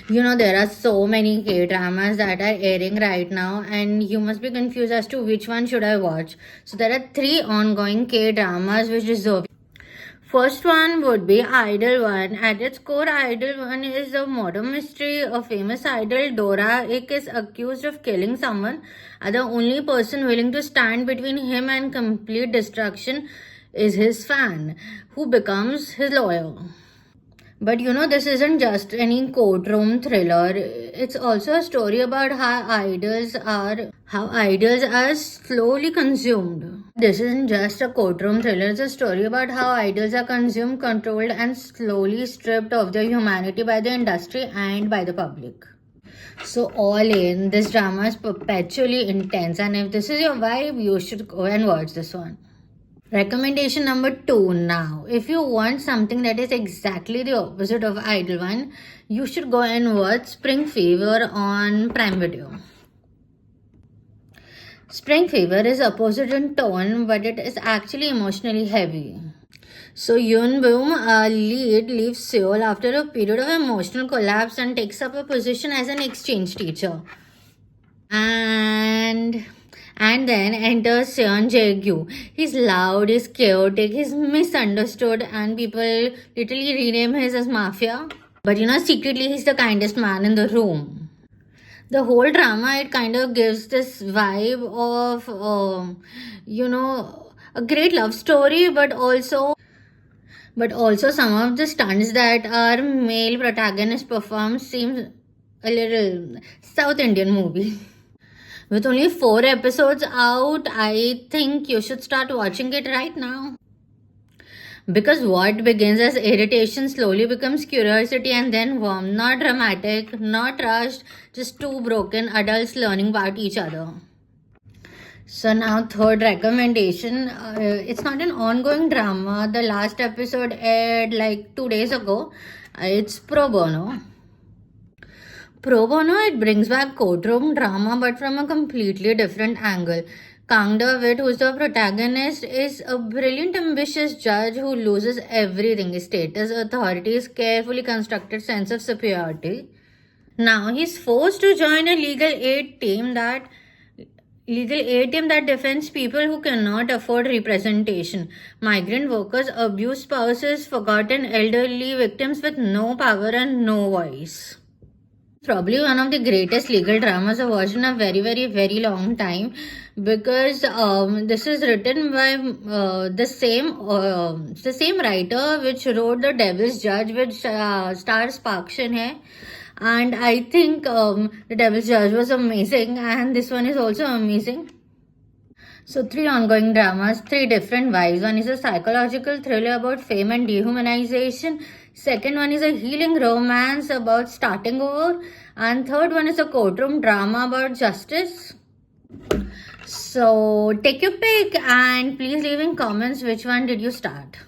There are so many K-dramas that are airing right now, and you must be confused as to which one should I watch. So there are three ongoing K-dramas which deserve. First one would be Idol One. At its core, Idol One is a murder mystery. A famous idol, Dora Ik, is accused of killing someone, and the only person willing to stand between him and complete destruction is his fan, who becomes his lawyer. But this isn't just any courtroom thriller. It's also a story about how idols are slowly consumed. This isn't just a courtroom thriller. It's a story about how idols are consumed, controlled, and slowly stripped of their humanity by the industry and by the public. So all in, this drama is perpetually intense, and if this is your vibe, you should go and watch this one. Recommendation number 2 now. If you want something that is exactly the opposite of Idol One, you should go and watch Spring Fever on Prime Video. Spring Fever is opposite in tone, but it is actually emotionally heavy. So Yoon Boom, a lead, leaves Seoul after a period of emotional collapse and takes up a position as an exchange teacher. And then enters Seon Jae-gyu. He's loud, he's chaotic, he's misunderstood, and people literally rename him as Mafia. But secretly he's the kindest man in the room. The whole drama, it kind of gives this vibe of, a great love story, but also some of the stunts that our male protagonist performs seems a little South Indian movie. With only 4 episodes out, I think you should start watching it right now. Because what begins as irritation slowly becomes curiosity and then warmth. Not dramatic, not rushed, just two broken adults learning about each other. So now third recommendation. It's not an ongoing drama. The last episode aired like 2 days ago. It's Pro Bono. Pro Bono, it brings back courtroom drama but from a completely different angle. Kang Da-wit, who's the protagonist, is a brilliant, ambitious judge who loses everything: his status, authority, his carefully constructed sense of superiority. Now he's forced to join a legal aid team that defends people who cannot afford representation: migrant workers, abused spouses, forgotten elderly, victims with no power and no voice. Probably one of the greatest legal dramas I've watched in a very, very, very long time, because this is written by the same writer which wrote The Devil's Judge, which stars Park Shin-hye. And I think The Devil's Judge was amazing, and this one is also amazing. So 3 ongoing dramas, 3 different vibes. One is a psychological thriller about fame and dehumanization. Second one is a healing romance about starting over. And third one is a courtroom drama about justice. So take your pick and please leave in comments which one did you start.